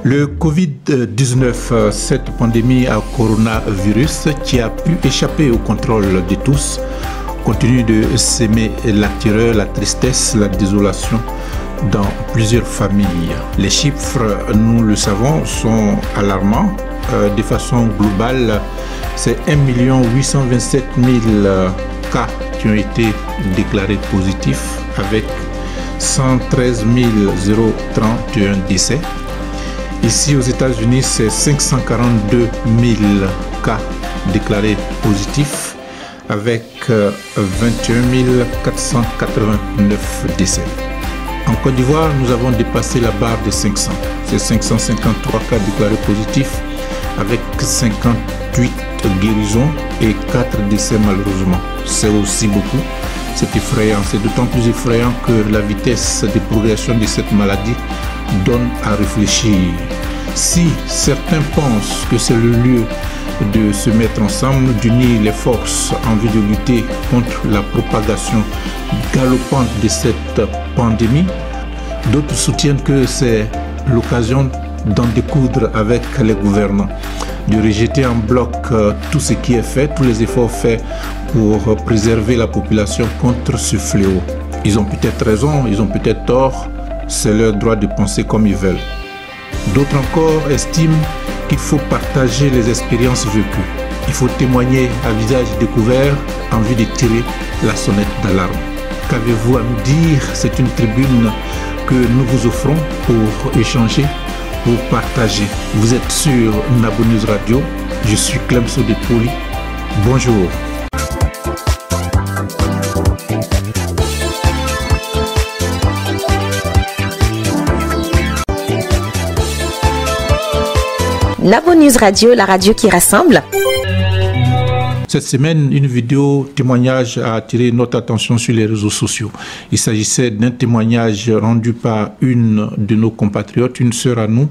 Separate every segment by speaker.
Speaker 1: Le Covid-19, cette pandémie à coronavirus qui a pu échapper au contrôle de tous, continue de s'aimer la terreur, la tristesse, la désolation dans plusieurs familles. Les chiffres, nous le savons, sont alarmants. De façon globale, c'est 1 827 000 cas qui ont été déclarés positifs avec 113 031 décès. Ici aux États-Unis, c'est 542 000 cas déclarés positifs avec 21 489 décès. En Côte d'Ivoire, nous avons dépassé la barre des 500. C'est 553 cas déclarés positifs avec 58 guérisons et 4 décès malheureusement. C'est aussi beaucoup. C'est effrayant. C'est d'autant plus effrayant que la vitesse de progression de cette maladie donne à réfléchir. Si certains pensent que c'est le lieu de se mettre ensemble, d'unir les forces en vue de lutter contre la propagation galopante de cette pandémie, d'autres soutiennent que c'est l'occasion d'en découdre avec les gouvernants, de rejeter en bloc tout ce qui est fait, tous les efforts faits pour préserver la population contre ce fléau. Ils ont peut-être raison, ils ont peut-être tort, c'est leur droit de penser comme ils veulent. D'autres encore estiment qu'il faut partager les expériences vécues. Il faut témoigner à visage découvert en vue de tirer la sonnette d'alarme. Qu'avez-vous à nous dire? C'est une tribune que nous vous offrons pour échanger, pour partager. Vous êtes sur Nabo News Radio. Je suis Clemso de Poli. Bonjour.
Speaker 2: Nabo News Radio, la radio qui rassemble.
Speaker 1: Cette semaine, une vidéo témoignage a attiré notre attention sur les réseaux sociaux. Il s'agissait d'un témoignage rendu par une de nos compatriotes, une sœur à nous,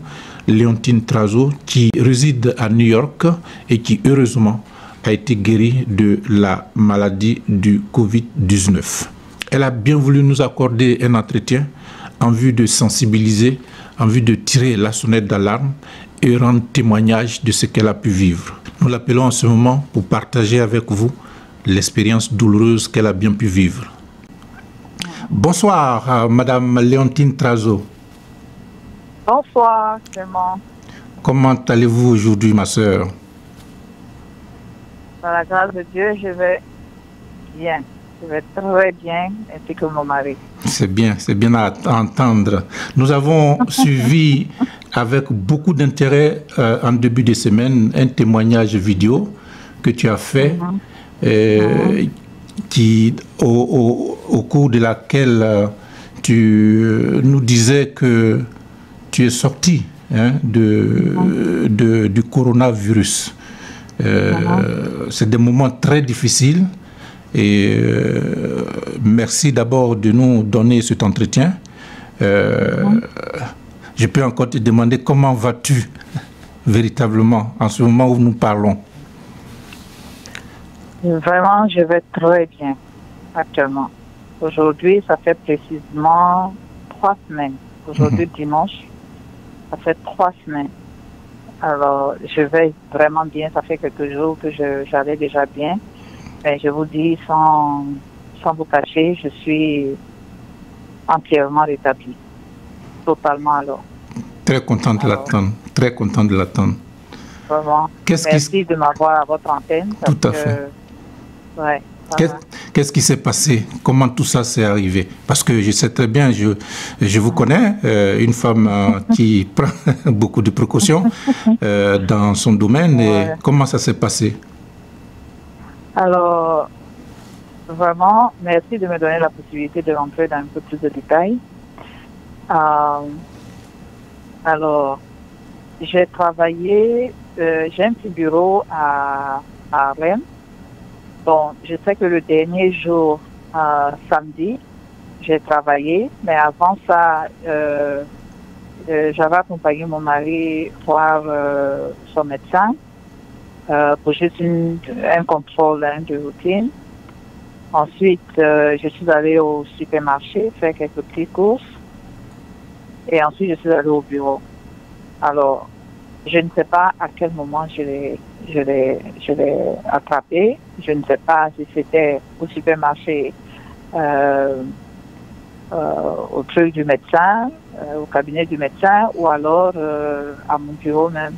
Speaker 1: Léontine Trazo, qui réside à New York et qui, heureusement, a été guérie de la maladie du Covid-19. Elle a bien voulu nous accorder un entretien en vue de sensibiliser, en vue de tirer la sonnette d'alarme et rendre témoignage de ce qu'elle a pu vivre. Nous l'appelons en ce moment pour partager avec vous l'expérience douloureuse qu'elle a bien pu vivre. Bonsoir, Madame Léontine Trazo.
Speaker 3: Bonsoir, Clément.
Speaker 1: Comment allez-vous aujourd'hui, ma sœur?
Speaker 3: Par la grâce de Dieu, je vais bien. Je vais très bien, ainsi que mon mari.
Speaker 1: C'est bien à entendre. Nous avons suivi avec beaucoup d'intérêt en début de semaine un témoignage vidéo que tu as fait, qui, au cours de laquelle tu nous disais que tu es sorti du coronavirus. C'est des moments très difficiles. Et merci d'abord de nous donner cet entretien. Je peux encore te demander comment vas-tu véritablement en ce moment où nous parlons?
Speaker 3: Vraiment, je vais très bien actuellement. Aujourd'hui, ça fait précisément 3 semaines. Aujourd'hui, dimanche, ça fait 3 semaines. Alors, je vais vraiment bien. Ça fait quelques jours que j'allais déjà bien. Mais je vous dis, sans vous cacher, je suis entièrement rétablie. Totalement alors.
Speaker 1: Très content de l'attendre. Très content de l'attendre.
Speaker 3: Vraiment. Merci de m'avoir à votre antenne.
Speaker 1: Tout à fait.
Speaker 3: Ouais,
Speaker 1: qu'est-ce qui s'est passé? Comment tout ça s'est arrivé? Parce que je sais très bien, je vous connais, une femme qui prend beaucoup de précautions dans son domaine. Et comment ça s'est passé?
Speaker 3: Alors, vraiment, merci de me donner la possibilité de rentrer dans un peu plus de détails. Alors, j'ai travaillé, j'ai un petit bureau à Rennes. Bon, je sais que le dernier jour, samedi, j'ai travaillé, mais avant ça, j'avais accompagné mon mari voir son médecin. pour juste un contrôle de routine. Ensuite, je suis allée au supermarché faire quelques petites courses. Et ensuite, je suis allée au bureau. Alors, je ne sais pas à quel moment je l'ai attrapé. Je ne sais pas si c'était au supermarché, au truc du médecin, au cabinet du médecin, ou alors à mon bureau même.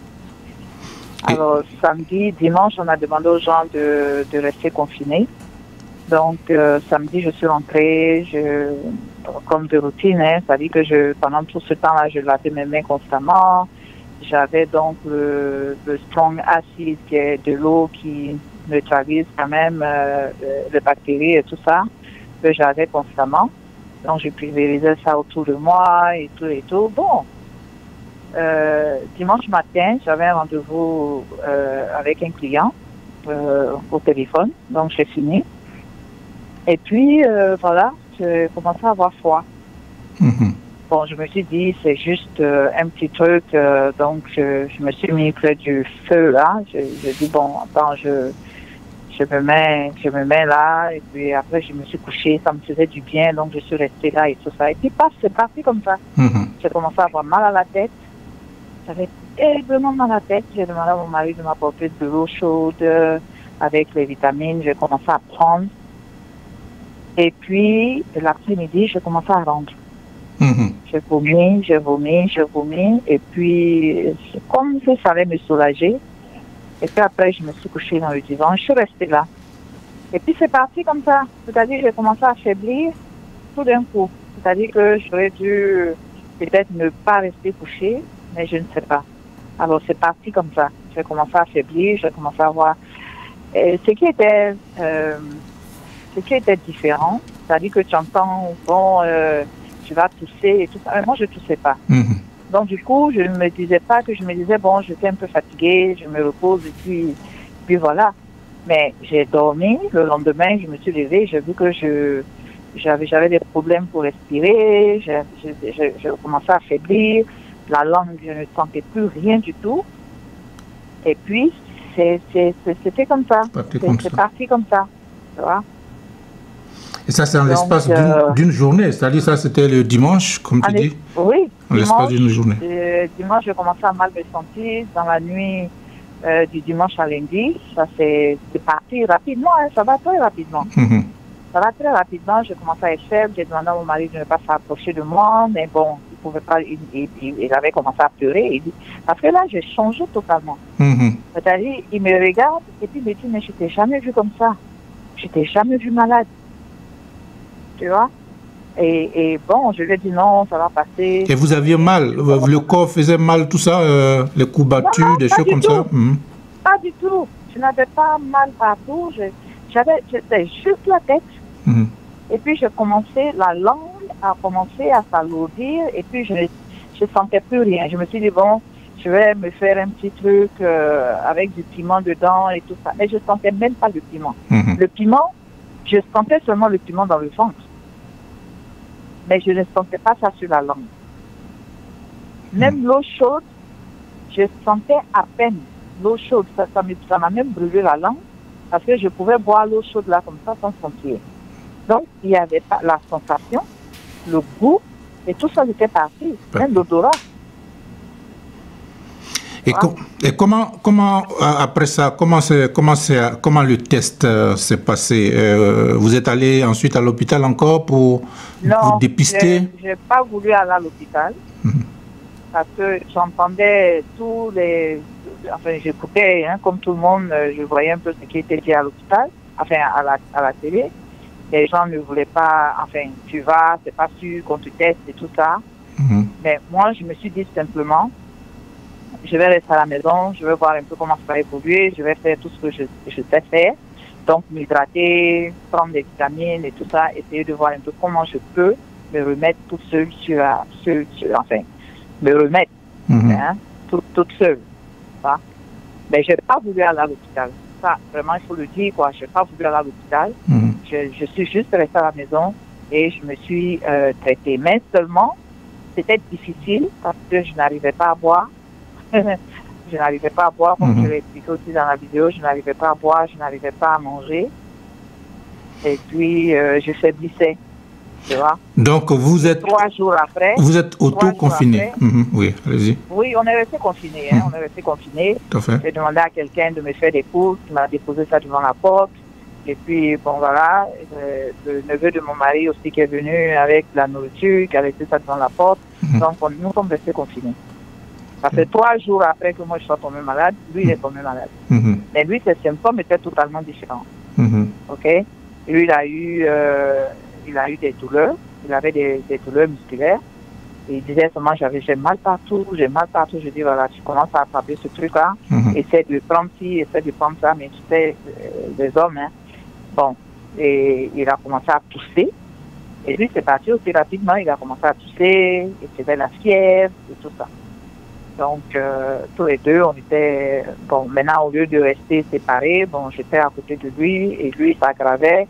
Speaker 3: Alors, samedi, dimanche, on a demandé aux gens de rester confinés. Donc, samedi, je suis rentrée, comme de routine, hein, c'est-à-dire que pendant tout ce temps-là, je lavais mes mains constamment. J'avais donc le Strong Acid, qui est de l'eau qui neutralise quand même les bactéries et tout ça, que j'avais constamment. Donc, je pulvérisais ça autour de moi et tout et tout. Bon, dimanche matin, j'avais un rendez-vous avec un client au téléphone, donc j'ai fini. Et puis, voilà, j'ai commencé à avoir froid. Bon, je me suis dit, c'est juste un petit truc, donc je me suis mis près du feu, là. J'ai dit, bon, attends, je me mets là, et puis après, je me suis couchée, ça me faisait du bien, donc je suis restée là et tout ça. Et puis, c'est parti comme ça. J'ai commencé à avoir mal à la tête. J'avais terriblement mal à la tête. J'ai demandé à mon mari de m'apporter de l'eau chaude avec les vitamines. J'ai commencé à prendre. Et puis, l'après-midi, j'ai commencé à rendre. J'ai vomi. Et puis, c'est comme si ça allait me soulager. Et puis après, je me suis couchée dans le divan. Je suis restée là. Et puis, c'est parti comme ça. C'est-à-dire que j'ai commencé à faiblir tout d'un coup. C'est-à-dire que j'aurais dû peut-être ne pas rester couchée, mais je ne sais pas. Alors, c'est parti comme ça. J'ai commencé à faiblir. J'ai commencé à voir... Ce qui était différent, c'est-à-dire que tu entends, bon, tu vas tousser et tout ça. Mais moi, je ne toussais pas. Donc, du coup, je ne me disais pas que je me disais, bon, j'étais un peu fatiguée, je me repose et puis voilà. Mais j'ai dormi. Le lendemain, je me suis levée, j'ai vu que j'avais des problèmes pour respirer, j'ai commencé à faiblir. La langue, je ne sentais plus rien du tout. Et puis, c'était comme ça. C'est parti comme ça. Tu vois?
Speaker 1: Et ça, c'est en l'espace d'une journée, c'est-à-dire ça, c'était le dimanche, comme tu dis?
Speaker 3: Oui,
Speaker 1: en l'espace d'une journée.
Speaker 3: Dimanche, j'ai commencé à mal me sentir dans la nuit du dimanche à lundi. Ça, c'est parti rapidement, hein, ça va très rapidement. Ça va très rapidement, j'ai commencé à être faible, j'ai demandé à mon mari de ne pas s'approcher de moi, mais bon, il pouvait pas, il avait commencé à pleurer. Parce que là, j'ai changé totalement. C'est-à-dire, il me regarde et puis il me dit, mais je t'ai jamais vu comme ça. Je t'ai jamais vu malade. Tu vois? Et bon, je lui ai dit non, ça va passer.
Speaker 1: Et vous aviez mal? Le corps faisait mal, tout ça? Les coups battus, non, des choses comme ça?
Speaker 3: Pas du tout. Je n'avais pas mal partout. J'étais juste la tête. Et puis, la langue a commencé à s'alourdir. Et puis, je ne sentais plus rien. Je me suis dit, bon, je vais me faire un petit truc avec du piment dedans et tout ça. Mais je ne sentais même pas le piment. Le piment, je sentais seulement le piment dans le ventre. Mais je ne sentais pas ça sur la langue. Même l'eau chaude, je sentais à peine l'eau chaude. Ça m'a même brûlé la langue parce que je pouvais boire l'eau chaude là comme ça sans sentir. Donc, il n'y avait pas la sensation, le goût, et tout ça était parti, même l'odorat.
Speaker 1: Et comment après ça, comment le test s'est passé? Vous êtes allé ensuite à l'hôpital encore pour vous dépister?
Speaker 3: Non, je n'ai pas voulu aller à l'hôpital parce que j'entendais tous les... Enfin, j'écoutais, hein, comme tout le monde, je voyais un peu ce qui était dit à l'hôpital, enfin à la télé. Les gens ne voulaient pas, enfin, tu vas, c'est pas sûr qu'on te teste et tout ça. Mais moi, je me suis dit simplement, je vais rester à la maison, je vais voir un peu comment ça va évoluer, je vais faire tout ce que je sais faire. Donc, m'hydrater, prendre des vitamines et tout ça, essayer de voir un peu comment je peux me remettre toute seule enfin, me remettre, hein, toute seule. Ça. Mais je n'ai pas voulu aller à l'hôpital. Ça, vraiment, il faut le dire, quoi. Je n'ai pas voulu aller à l'hôpital. Je suis juste restée à la maison et je me suis traitée. Mais seulement, c'était difficile parce que je n'arrivais pas à boire. Je n'arrivais pas à boire, comme je l'ai expliqué aussi dans la vidéo, je n'arrivais pas à boire, je n'arrivais pas à manger. Et puis, je faiblissais, tu vois.
Speaker 1: Donc, vous êtes...
Speaker 3: 3 jours après...
Speaker 1: Vous êtes auto-confiné. Oui, allez-y.
Speaker 3: Oui, on est resté confinés, on est resté confinés.
Speaker 1: Tout à fait.
Speaker 3: J'ai demandé à quelqu'un de me faire des courses, il m'a déposé ça devant la porte. Et puis, bon, voilà, le neveu de mon mari aussi qui est venu avec la nourriture, qui a laissé ça devant la porte. Donc, nous sommes restés confinés. Ça fait 3 jours après que moi je sois tombé malade, lui il est tombé malade. Mais lui, ses symptômes étaient totalement différents. Ok? Lui, il a eu des douleurs. Il avait des douleurs musculaires. Et il disait seulement, j'ai mal partout, j'ai mal partout. Je dis, voilà, tu commences à attraper ce truc-là. Essaie de prendre ci, essaie de prendre ça. Mais tu sais, les hommes, hein. Bon. Et il a commencé à tousser. Et lui, c'est parti aussi rapidement. Il a commencé à tousser. Il faisait la fièvre et tout ça. Donc, tous les deux, on était... Bon, maintenant, au lieu de rester séparés, bon, j'étais à côté de lui et lui, ça aggravait.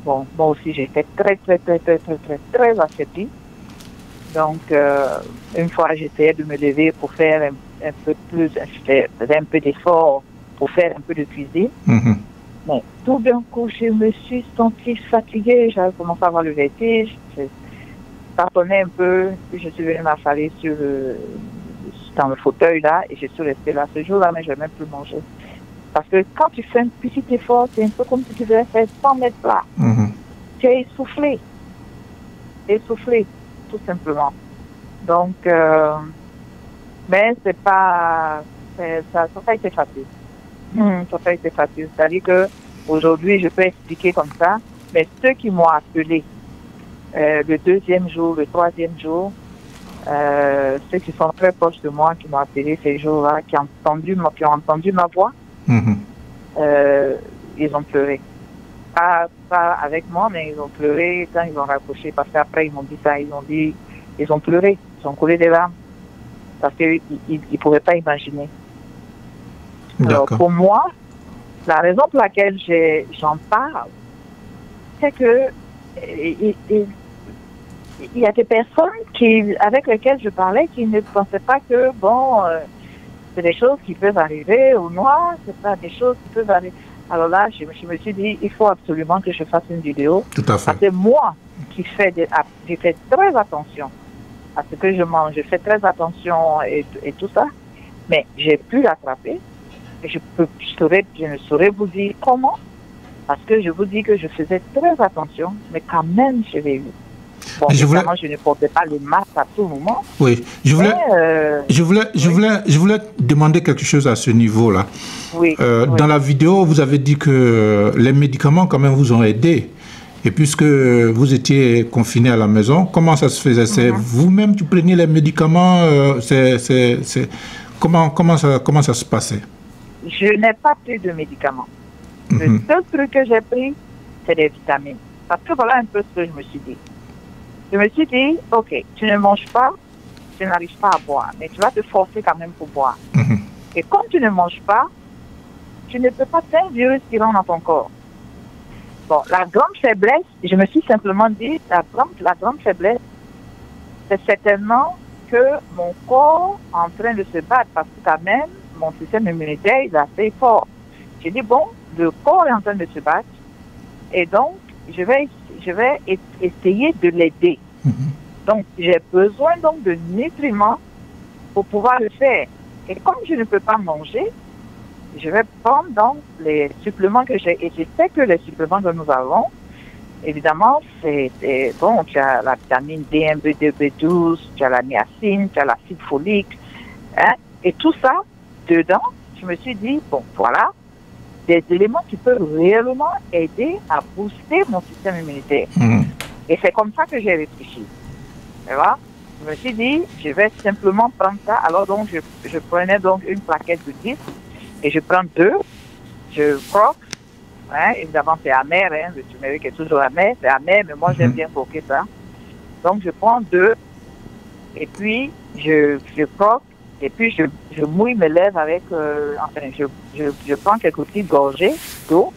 Speaker 3: Bon, moi aussi, j'étais très affaiblie. Donc, une fois, j'essayais de me lever pour faire un peu plus... Je faisais un peu d'effort pour faire un peu de cuisine. Mais tout d'un coup, je me suis sentie fatiguée. J'avais commencé à avoir le vertige. Je tâtonnais un peu. Puis je suis venue m'installer dans le fauteuil là et je suis restée là ce jour-là, mais je n'ai même plus mangé. Parce que quand tu fais un petit effort, c'est un peu comme si tu devais faire 100 mètres là. Tu es essoufflé, tout simplement. Donc, mais c'est pas, ça n'a pas été facile. Ça n'a pas été facile. C'est-à-dire qu'aujourd'hui, je peux expliquer comme ça, mais ceux qui m'ont appelé le 2e jour, le 3e jour, ceux qui sont très proches de moi, qui m'ont appelé ces jours-là, qui ont entendu ma voix, ils ont pleuré. Pas avec moi, mais ils ont pleuré quand ils ont raccroché, parce qu'après ils m'ont dit ça, ils ont pleuré, ils ont coulé des larmes, parce qu'ils ne pouvaient pas imaginer. Alors pour moi, la raison pour laquelle j'en parle, c'est que il y a des personnes avec lesquelles je parlais qui ne pensaient pas que, bon, c'est des choses qui peuvent arriver au noir, c'est pas des choses qui peuvent arriver. Alors là, je me suis dit, il faut absolument que je fasse une vidéo.
Speaker 1: Tout à fait.
Speaker 3: Parce que moi, j'ai fait très attention à ce que je mange, je fais très attention et tout ça, mais j'ai pu l'attraper. Et je ne saurais vous dire comment, parce que je vous dis que je faisais très attention, mais quand même, je l'ai eu. Bon, évidemment, je ne portais pas le masque à tout moment.
Speaker 1: Oui, je voulais demander quelque chose à ce niveau-là.
Speaker 3: Oui,
Speaker 1: dans la vidéo, vous avez dit que les médicaments, quand même, vous ont aidé. Et puisque vous étiez confiné à la maison, comment ça se faisait? C'est vous-même qui preniez les médicaments? Comment ça se passait?
Speaker 3: Je n'ai pas pris de médicaments. Le seul truc que j'ai pris, c'est des vitamines. Parce que voilà un peu ce que je me suis dit. Je me suis dit, ok, tu ne manges pas, tu n'arrives pas à boire, mais tu vas te forcer quand même pour boire. Et comme tu ne manges pas, tu ne peux pas faire un virus qui rentre dans ton corps. Bon, la grande faiblesse, je me suis simplement dit, la grande faiblesse, c'est certainement que mon corps est en train de se battre, parce que quand même, mon système immunitaire, il est assez fort. J'ai dit, bon, le corps est en train de se battre, et donc, je vais essayer de l'aider. Donc, j'ai besoin donc de nutriments pour pouvoir le faire. Et comme je ne peux pas manger, je vais prendre donc les suppléments que j'ai. Et je sais que les suppléments que nous avons, évidemment, c'est bon, tu as la vitamine D1, B2, B12, tu as la niacine, tu as l'acide folique, hein, et tout ça, dedans, je me suis dit, bon, voilà, des éléments qui peuvent réellement aider à booster mon système immunitaire. Et c'est comme ça que j'ai réfléchi. Tu vois? Je me suis dit, je vais simplement prendre ça. Alors donc, je prenais donc une plaquette de 10 et je prends 2. Je croque. Hein, évidemment, c'est amer. Hein, le turmeric est toujours amer. C'est amer, mais moi, j'aime bien croquer ça. Donc, je prends 2 et puis je croque. Et puis, je mouille mes lèvres avec... enfin, je prends quelques petites gorgées d'eau.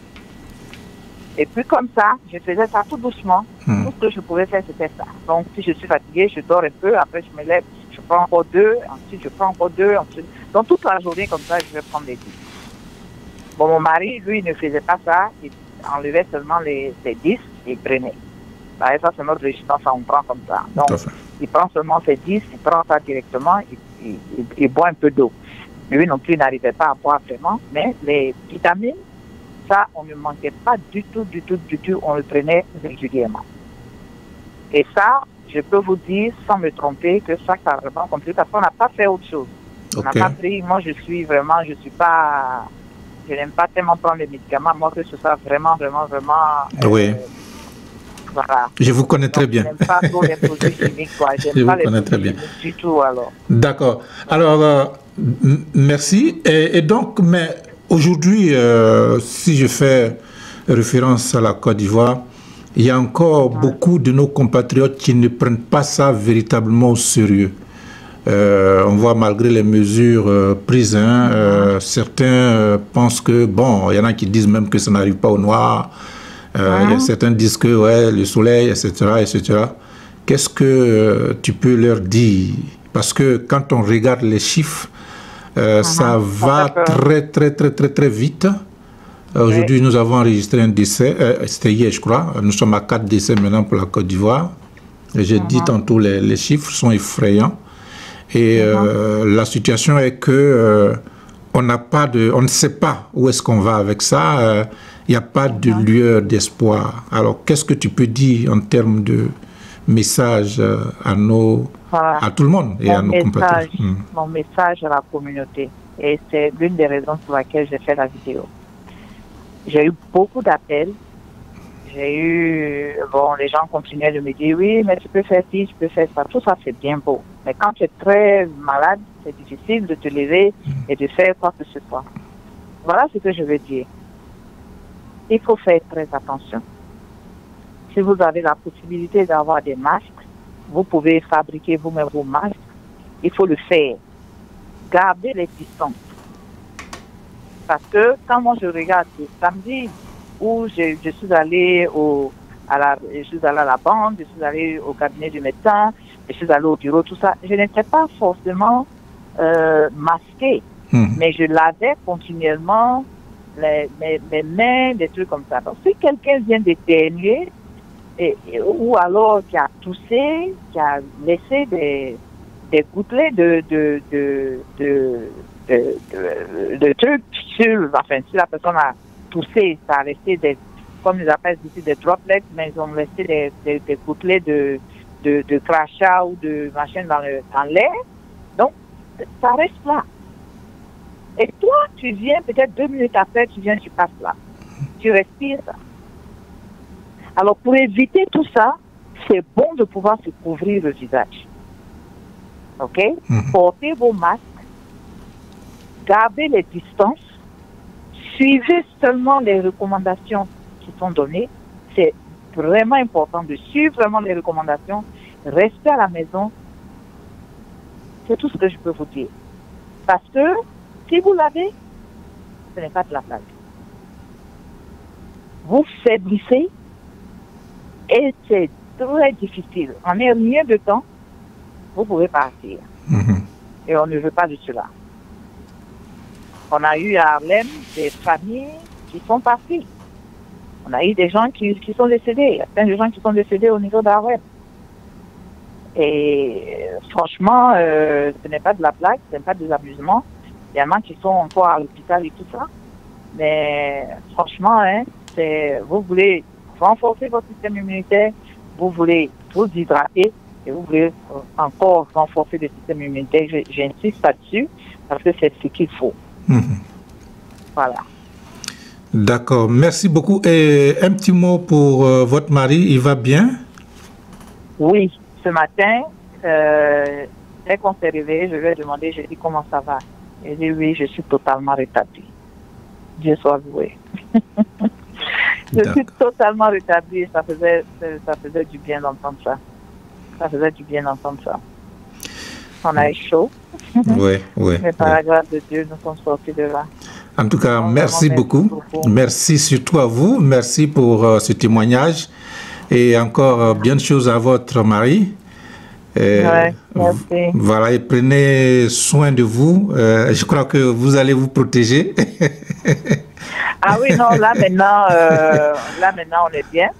Speaker 3: Et puis, comme ça, je faisais ça tout doucement. Tout ce que je pouvais faire, c'était ça. Donc, si je suis fatiguée, je dors un peu. Après, je me lève, je je prends encore 2, ensuite je prends encore 2, ensuite... Donc toute la journée comme ça, je vais prendre les 10. Bon, mon mari, lui, ne faisait pas ça, il enlevait seulement les 10 et il prenait. Bah, ça, c'est notre résistance, on prend comme ça. Donc, il prend seulement ses 10, il prend ça directement, il boit un peu d'eau. Lui non plus n'arrivait pas à boire vraiment, mais les vitamines, ça, on ne manquait pas du tout, on le prenait régulièrement. Et ça, je peux vous dire, sans me tromper, que ça a vraiment compris, parce qu'on n'a pas fait autre chose. On n'a pas pris, moi je n'aime pas tellement prendre les médicaments, moi que ce soit vraiment,
Speaker 1: oui.
Speaker 3: Voilà.
Speaker 1: Je vous connais très bien.
Speaker 3: Je n'aime pas trop les produits chimiques, quoi.
Speaker 1: Je vous connais très bien.
Speaker 3: Du tout, alors.
Speaker 1: D'accord. Alors, merci. Et donc, mais aujourd'hui, si je fais référence à la Côte d'Ivoire, il y a encore beaucoup de nos compatriotes qui ne prennent pas ça véritablement au sérieux. On voit malgré les mesures prises, certains pensent que, bon, il y en a qui disent même que ça n'arrive pas au noir. Il y a certains disent que ouais, le soleil, etc. Qu'est-ce que tu peux leur dire? Parce que quand on regarde les chiffres, ça va très vite. Aujourd'hui, nous avons enregistré un décès, c'était hier, je crois. Nous sommes à 4 décès maintenant pour la Côte d'Ivoire. J'ai dit tantôt, les chiffres sont effrayants. Et la situation est que on ne sait pas où est-ce qu'on va avec ça. Il n'y a pas de lueur d'espoir. Alors, qu'est-ce que tu peux dire en termes de message à tout le monde et à nos compatriotes?
Speaker 3: Mon message à la communauté, et c'est l'une des raisons pour laquelle j'ai fait la vidéo. J'ai eu beaucoup d'appels. Les gens continuaient de me dire, oui, mais tu peux faire ci, tu peux faire ça. Tout ça, c'est bien beau. Mais quand tu es très malade, c'est difficile de te lever et de faire quoi que ce soit. Voilà ce que je veux dire. Il faut faire très attention. Si vous avez la possibilité d'avoir des masques, vous pouvez fabriquer vous-même vos masques. Il faut le faire. Gardez les distances. Parce que quand moi je regarde le samedi, où je suis allée à la banque, je suis allée au cabinet du médecin, je suis allée au bureau, tout ça, je n'étais pas forcément masquée, mais je lavais continuellement mes mains, des trucs comme ça. Donc, si quelqu'un vient d'éternuer, ou alors qui a toussé, qui a laissé des gouttelettes de trucs sur, enfin, si la personne a toussé, ça a resté comme ils appellent ici des droplets, mais ils ont laissé des gouttelettes de crachat ou de machin dans l'air. Donc, ça reste là. Et toi, tu viens, peut-être 2 minutes après, tu passes là. Tu respires ça. Alors, pour éviter tout ça, c'est bon de pouvoir se couvrir le visage. OK? Portez vos masques, gardez les distances, suivez seulement les recommandations qui sont données. C'est vraiment important de suivre vraiment les recommandations. Restez à la maison. C'est tout ce que je peux vous dire. Parce que si vous l'avez, ce n'est pas de la blague. Vous faiblissez et c'est très difficile. En rien de temps, vous pouvez partir. Et on ne veut pas de cela. On a eu à Harlem des familles qui sont parties. On a eu des gens qui sont décédés. Il y a plein de gens qui sont décédés au niveau d'Harlem. Et franchement, ce n'est pas de la blague, ce n'est pas des amusements. Il y en a qui sont encore à l'hôpital et tout ça. Mais franchement, vous voulez renforcer votre système immunitaire, vous voulez vous hydrater et vous voulez encore renforcer le système immunitaire. J'insiste là-dessus parce que c'est ce qu'il faut. Voilà.
Speaker 1: D'accord, merci beaucoup. Et un petit mot pour votre mari, il va bien?
Speaker 3: Oui, ce matin, dès qu'on s'est réveillé, je lui ai demandé, j'ai dit comment ça va? Il dit oui, je suis totalement rétabli. Dieu soit loué. Je suis totalement rétabli et ça faisait du bien d'entendre ça. Ça faisait du bien d'entendre ça. On a eu chaud.
Speaker 1: Oui.
Speaker 3: Mais par la grâce de Dieu, nous sommes sortis de là.
Speaker 1: En tout cas, merci beaucoup. Merci surtout à vous. Merci pour ce témoignage. Et encore bien de choses à votre mari.
Speaker 3: Ouais, merci.
Speaker 1: Voilà, et prenez soin de vous. Je crois que vous allez vous protéger.
Speaker 3: Ah oui, non, là maintenant, on est bien.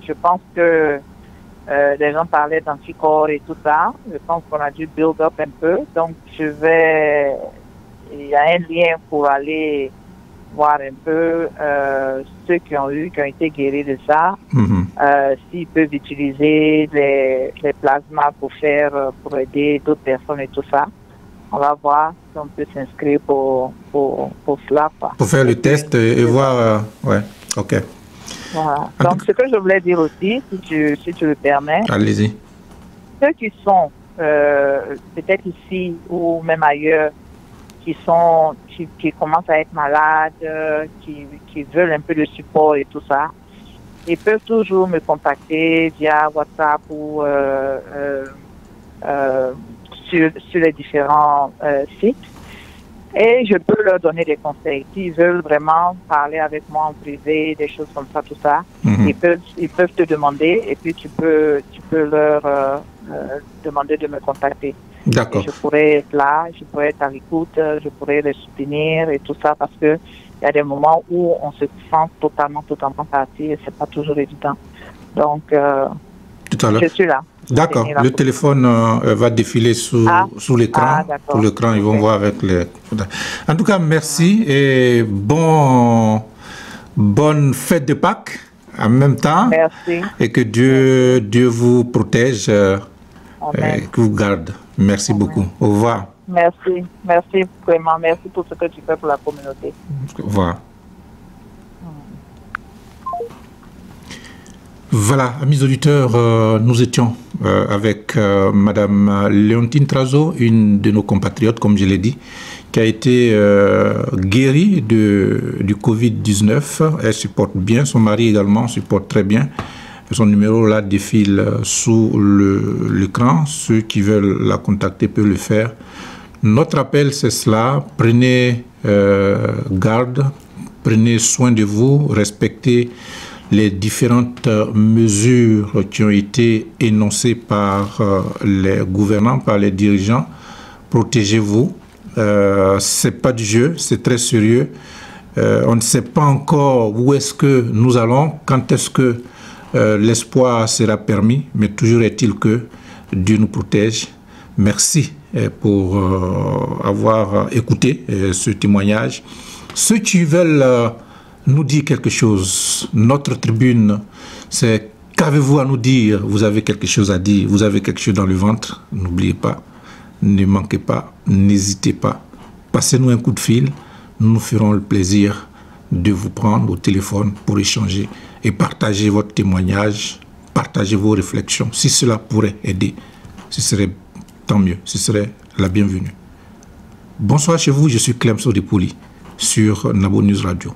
Speaker 3: Je pense que les gens parlaient d'anticorps et tout ça. Je pense qu'on a dû build up un peu. Donc, il y a un lien pour aller voir un peu ceux qui ont été guéris de ça, s'ils peuvent utiliser les plasmas pour aider d'autres personnes et tout ça. On va voir si on peut s'inscrire pour cela. Quoi.
Speaker 1: Pour faire le test et voir... ouais, ok.
Speaker 3: Voilà. Donc, ce que je voulais dire aussi, si tu le permets.
Speaker 1: Allez-y.
Speaker 3: Ceux qui sont peut-être ici ou même ailleurs, qui commencent à être malades, qui veulent un peu de support et tout ça, ils peuvent toujours me contacter via WhatsApp ou sur les différents sites. Et je peux leur donner des conseils. S'ils veulent vraiment parler avec moi en privé, des choses comme ça, tout ça, ils peuvent te demander et puis tu peux leur demander de me contacter.
Speaker 1: D'accord.
Speaker 3: Je pourrais être là, je pourrais être à l'écoute, je pourrais les soutenir et tout ça parce que il y a des moments où on se sent totalement parti et c'est pas toujours évident. Donc,
Speaker 1: tout à l'heure.
Speaker 3: Je suis là.
Speaker 1: D'accord. Le téléphone va défiler sous l'écran. Sous l'écran, ils vont voir avec les... En tout cas, merci et bonne fête de Pâques en même temps.
Speaker 3: Merci.
Speaker 1: Et que Dieu vous protège et que vous garde. Merci beaucoup. Au revoir.
Speaker 3: Merci. Merci vraiment. Merci pour ce que tu fais pour la communauté.
Speaker 1: Au revoir. Voilà, amis auditeurs, nous étions avec Madame Léontine Trazo, une de nos compatriotes, comme je l'ai dit, qui a été guérie du Covid-19. Elle supporte bien, son mari également supporte très bien. Son numéro là défile sous l'écran. Ceux qui veulent la contacter peuvent le faire. Notre appel, c'est cela. Prenez garde, prenez soin de vous, respectez les différentes mesures qui ont été énoncées par les gouvernants, par les dirigeants. Protégez-vous. C'est pas du jeu, c'est très sérieux. On ne sait pas encore où est-ce que nous allons, quand est-ce que l'espoir sera permis, mais toujours est-il que Dieu nous protège. Merci pour avoir écouté ce témoignage. Ceux qui veulent nous dire quelque chose, notre tribune, c'est qu'avez-vous à nous dire? Vous avez quelque chose à dire, vous avez quelque chose dans le ventre, n'oubliez pas, ne manquez pas, n'hésitez pas. Passez-nous un coup de fil, nous nous ferons le plaisir de vous prendre au téléphone pour échanger et partager votre témoignage, partager vos réflexions. Si cela pourrait aider, ce serait tant mieux, ce serait la bienvenue. Bonsoir chez vous, je suis Clem Sodipoli sur Nabo News Radio.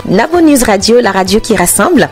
Speaker 2: Nabo News Radio, la radio qui rassemble.